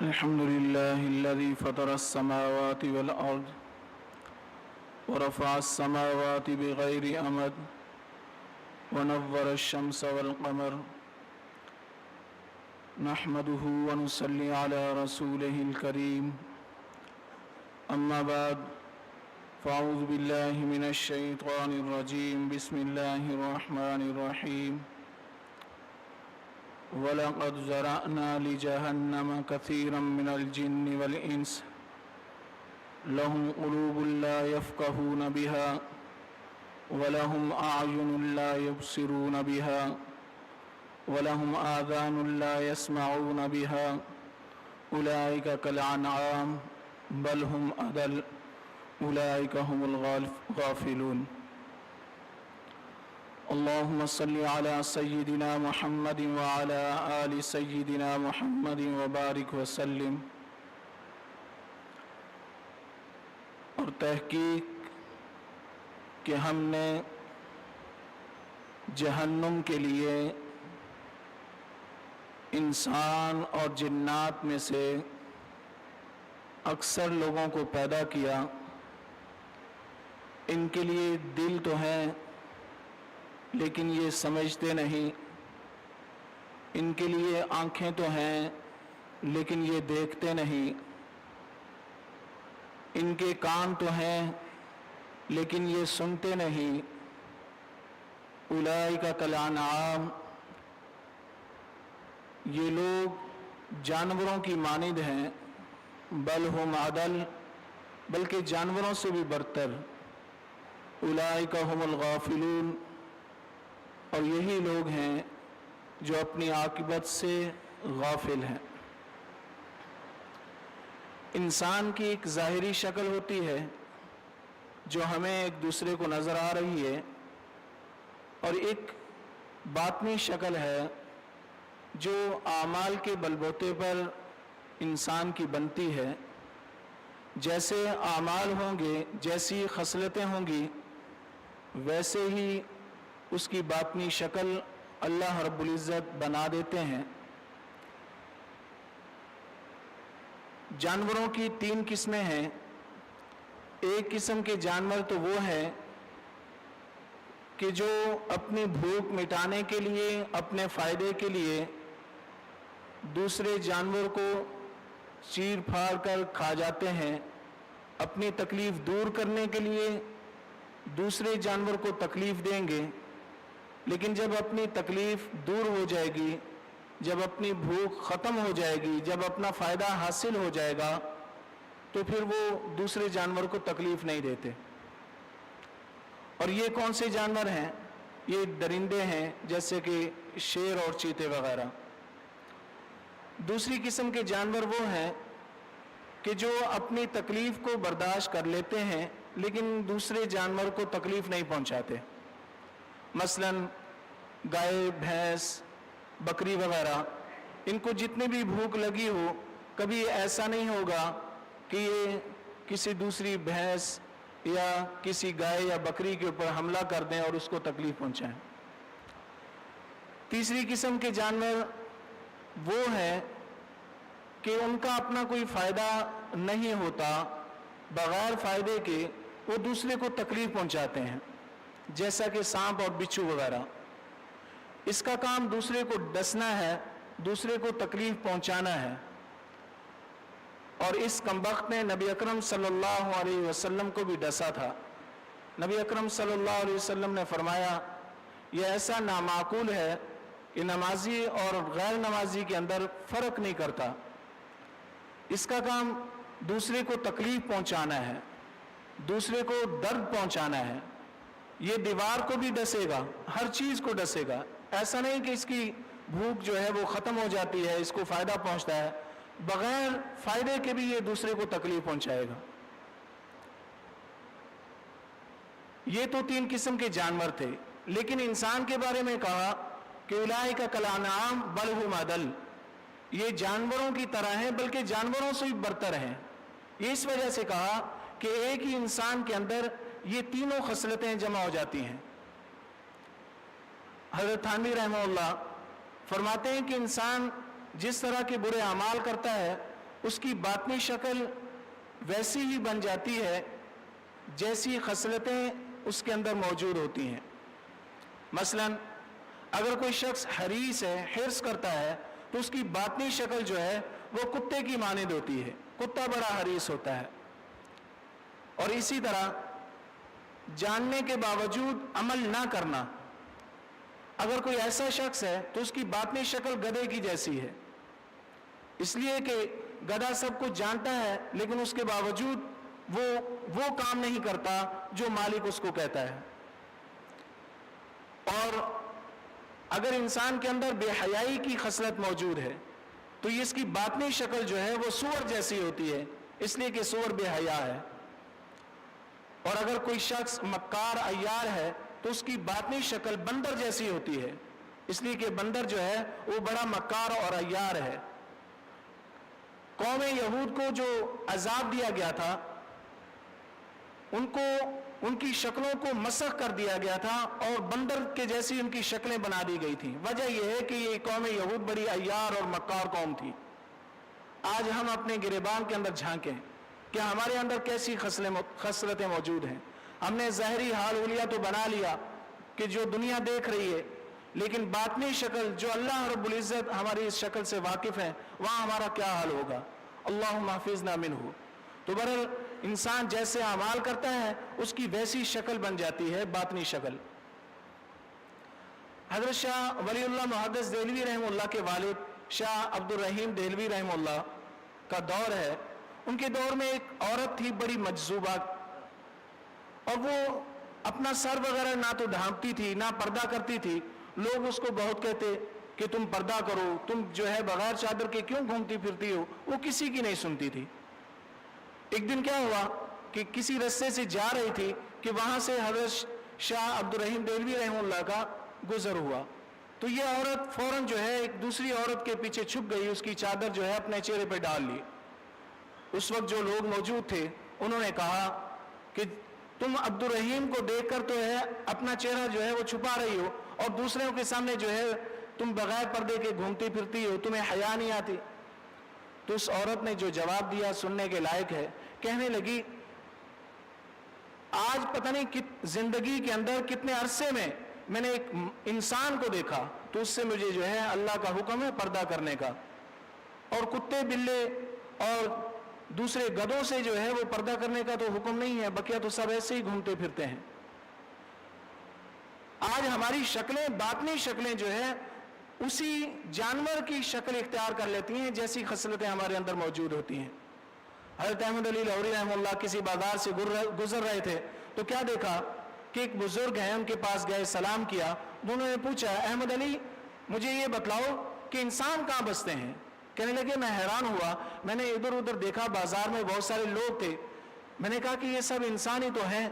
الحمد لله الذي فطر السماوات والأرض ورفع السماوات بغير أمد ونور الشمس والقمر نحمده ونصلي على رسوله الكريم أما بعد فأعوذ بالله من الشيطان الرجيم بسم الله الرحمن الرحيم وَلَقَدْ ذَرَأْنَا لِجَهَنَّمَ كَثِيرًا مِنَ الْجِنِّ وَالْإِنسِ لَهُمْ قُلُوبٌ لَا يَفْقَهُونَ بِهَا وَلَهُمْ أَعْيُنٌ لَا يُبْصِرُونَ بِهَا وَلَهُمْ آذَانٌ لَا يَسْمَعُونَ بِهَا أُولَئِكَ كَالْأَنْعَامِ بَلْ هُمْ أَضَلُّ أُولَئِكَ هُمُ الغافلون اللهم صل على سيدنا محمد وعلى آل سيدنا محمد وبارك وسلم۔ اور تحقیق کہ ہم نے جہنم کے لیے انسان اور جنات میں سے اکثر لوگوں کو پیدا کیا۔ ان کے لیے دل تو ہیں لیکن یہ سمجھتے نہیں، ان کے لیے آنکھیں تو ہیں لیکن یہ دیکھتے نہیں، ان کے کان تو ہیں لیکن یہ سنتے نہیں۔ اولئک کالانعام، یہ لوگ جانوروں کی مانند ہیں، بل ہم اضل، بلکہ جانوروں سے بھی برتر۔ اولئک ہم الغافلون، اور یہی لوگ ہیں جو اپنی عاقبت سے غافل ہیں۔ انسان کی ایک ظاہری شکل ہوتی ہے جو ہمیں ایک دوسرے کو نظر آ رہی ہے، اور ایک باطنی شکل ہے جو اعمال کے بلبوتے پر انسان کی بنتی ہے۔ جیسے اعمال ہوں گے، جیسی خصلتیں ہوں گی، ویسے ہی اس کی باطنی شکل اللہ رب العزت بنا دیتے ہیں۔ جانوروں کی 3 قسمیں ہیں۔ ایک قسم کے جانور تو وہ ہیں کہ جو اپنی بھوک مٹانے کے لیے، اپنے فائدے کے لیے دوسرے جانور کو چیر پھاڑ کر کھا جاتے ہیں، اپنی تکلیف دور کرنے کے لیے دوسرے جانور کو تکلیف دیں گے، لیکن جب اپنی تکلیف دور ہو جائے گی، جب اپنی بھوک ختم ہو جائے گی، جب اپنا فائدہ حاصل ہو جائے گا، تو پھر وہ دوسرے جانور کو تکلیف نہیں دیتے۔ اور یہ کون سے جانور ہیں؟ یہ درندے ہیں، جیسے کہ شیر اور چیتے وغیرہ۔ دوسری قسم کے جانور وہ ہیں کہ جو اپنی تکلیف کو برداشت کر لیتے ہیں لیکن دوسرے جانور کو تکلیف نہیں پہنچاتے۔ مثلا گائے، بھینس، بکری وغیرہ، ان کو جتنی بھی بھوک لگی ہو، کبھی ایسا نہیں ہوگا کہ یہ کسی دوسری بھینس یا کسی گائے یا بکری کے اوپر حملہ کر دیں اور اس کو تکلیف پہنچائیں۔ تیسری قسم کے جانور وہ ہیں کہ ان کا اپنا کوئی فائدہ نہیں ہوتا، بغیر فائدے کے وہ دوسرے کو تکلیف پہنچاتے ہیں، جیسا کہ سانپ اور بچھو وغیرہ۔ اس کا کام دوسرے کو ڈسنا ہے، دوسرے کو تکلیف پہنچانا ہے۔ اور اس کمبخت نے نبی اکرم صلی اللہ علیہ وسلم کو بھی ڈسا تھا۔ نبی اکرم صلی اللہ علیہ وسلم نے فرمایا، یہ ایسا نامعقول ہے کہ نمازی اور غیر نمازی کے اندر فرق نہیں کرتا، اس کا کام دوسرے کو تکلیف پہنچانا ہے، دوسرے کو درد پہنچانا ہے۔ یہ دیوار کو بھی ڈسے گا، ہر چیز کو ڈسے گا۔ ایسا نہیں کہ اس کی بھوک جو ہے وہ ختم ہو جاتی ہے، اس کو فائدہ پہنچتا ہے، بغیر فائدے کے بھی یہ دوسرے کو تکلیف پہنچائے گا۔ یہ تو 3 قسم کے جانور تھے، لیکن انسان کے بارے میں کہا کہ اولئک کالانعام بل ہم اضل، یہ جانوروں کی طرح ہیں بلکہ جانوروں سے بھی برتر ہیں۔ یہ اس وجہ سے کہا کہ ایک ہی انسان کے اندر یہ تینوں خصلتیں جمع ہو جاتی ہیں۔ حضرت تھانوی رحمہ اللہ فرماتے ہیں کہ انسان جس طرح کے برے اعمال کرتا ہے उसकी बातनी शक्ल वैसी ही बन जाती है जैसी खसलतें उसके अंदर मौजूद होती हैं। मसलन अगर कोई शख्स हरीस है, हिर्स करता है, तो उसकी बातनी शक्ल जो है वो कुत्ते की मानिंद होती है, कुत्ता बड़ा हरीस होता है। और इसी तरह जानने के बावजूद अमल ना करना, अगर कोई ऐसा शख्स है तो उसकी बातनी शक्ल गधे की जैसी है, इसलिए कि गधा सब कुछ जानता है लेकिन उसके बावजूद वो काम नहीं करता जो मालिक उसको कहता है। और अगर इंसान के अंदर बेहयाई की खसलत मौजूद है तो ये इसकी बातनी शक्ल जो है वो सूअर जैसी होती है, इसलिए कि सूअर बेहया है। और अगर कोई शख्स मक्कार अय्यार है तो उसकी बातनी शक्ल बंदर जैसी होती है, इसलिए कि बंदर जो है वो बड़ा मक्कार और अय्यार है। कौम यहूद को जो अजाब दिया गया था, उनको उनकी शक्लों को मसख कर दिया गया था और बंदर के जैसी उनकी शक्लें बना दी गई थी। वजह यह है कि ये कौम यहूद बड़ी अय्यार और मक्कार कौम थी। आज हम अपने गिरेबान के अंदर झांकें कि हमारे अंदर कैसी खसलतें मौजूद हैं। हमने ज़ाहिरी हाल हुलिया तो बना लिया कि जो दुनिया देख रही है, लेकिन बातनी शक्ल जो अल्लाह रब्बुल इज़्ज़त हमारी इस शक्ल से वाकिफ़ है, वहाँ हमारा क्या हाल होगा। अल्लाहुम्मा हफ़िज़ना मिन्हु। तो बहरहाल इंसान जैसे अमाल करता है उसकी वैसी शक्ल बन जाती है, बातनी शक्ल। हज़रत शाह वलीउल्लाह मुहद्दिस देहलवी रहमतुल्लाह के वालिद शाह अब्दुर रहीम देहलवी रहमतुल्लाह का दौर है। उनके दौर में एक औरत थी बड़ी मजज़ूबा, और वो अपना सर वगैरह ना तो ढांपती थी ना पर्दा करती थी। लोग उसको बहुत कहते कि तुम पर्दा करो, तुम जो है बगैर चादर के क्यों घूमती फिरती हो। वो किसी की नहीं सुनती थी। एक दिन क्या हुआ कि किसी रास्ते से जा रही थी कि वहां से हज़रत शाह अब्दुर रहीम देहलवी रहमतुल्लाह का गुजर हुआ, तो ये औरत फौरन जो है एक दूसरी औरत के पीछे छुप गई, उसकी चादर जो है अपने चेहरे पर डाल ली। उस वक्त जो लोग मौजूद थे उन्होंने कहा कि तुम अब्दुर रहीम को देखकर तो है अपना चेहरा जो है वो छुपा रही हो, और दूसरों के सामने जो है तुम बगैर पर्दे के घूमती फिरती हो, तुम्हें हया नहीं आती। तो उस औरत ने जो जवाब दिया सुनने के लायक है। कहने लगी, आज पता नहीं जिंदगी के अंदर कितने अरसे में मैंने एक इंसान को देखा, तो उससे मुझे जो है अल्लाह का हुक्म है पर्दा करने का, और कुत्ते बिल्ले और दूसरे गधों से जो है वो पर्दा करने का तो हुक्म नहीं है, बकिया तो सब ऐसे ही घूमते फिरते हैं। आज हमारी शक्लें, बातनी शक्लें जो है उसी जानवर की शक्ल इख्तियार कर लेती हैं जैसी खसलतें हमारे अंदर मौजूद होती हैं। हज़रत अहमद अली लाहौरी रहमतुल्लाह किसी बाजार से गुजर रहे थे तो क्या देखा कि एक बुजुर्ग है, उनके पास गए, सलाम किया। उन्होंने पूछा, अहमद अली मुझे ये बतलाओ कि इंसान कहाँ बसते हैं। कहने लगे, मैं हैरान हुआ, मैंने इधर उधर देखा, बाजार में बहुत सारे लोग थे, मैंने कहा कि ये सब इंसान ही तो हैं।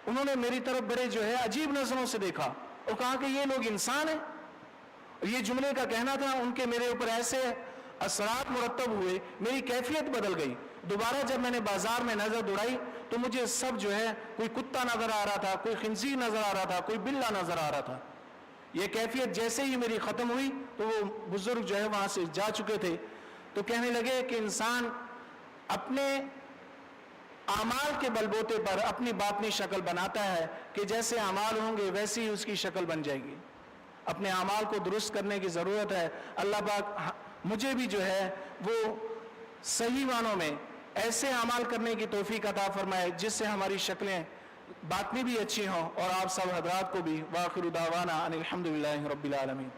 उन्होंने मेरी तरफ बड़े जो है अजीब नजरों से देखा और कहा कि ये लोग इंसान हैं। ये जुमले का कहना था, उनके मेरे ऊपर ऐसे असरात मुरतब हुए, मेरी कैफियत बदल गई। दोबारा जब मैंने बाजार में नजर दौड़ाई तो मुझे सब जो है कोई कुत्ता नजर आ रहा था, कोई खिंजीर नजर आ रहा था, कोई बिल्ला नजर आ रहा था। ये कैफियत जैसे ही मेरी खत्म हुई तो वो बुजुर्ग जो है वहां से जा चुके थे। तो कहने लगे कि इंसान अपने आमाल के बलबूते पर अपनी बातनी शक्ल बनाता है कि जैसे आमाल होंगे वैसी ही उसकी शक्ल बन जाएगी। अपने आमाल को दुरुस्त करने की ज़रूरत है। अल्लाह पाक मुझे भी जो है वो सही मानों में ऐसे अमाल करने की तौफीक अता फरमाए जिससे हमारी शक्लें बातनी भी अच्छी हों और आप सब हजरात को भी। वाखिर दावाना अनिल हम्दुलिल्लाहि रब्बिल आलमीन।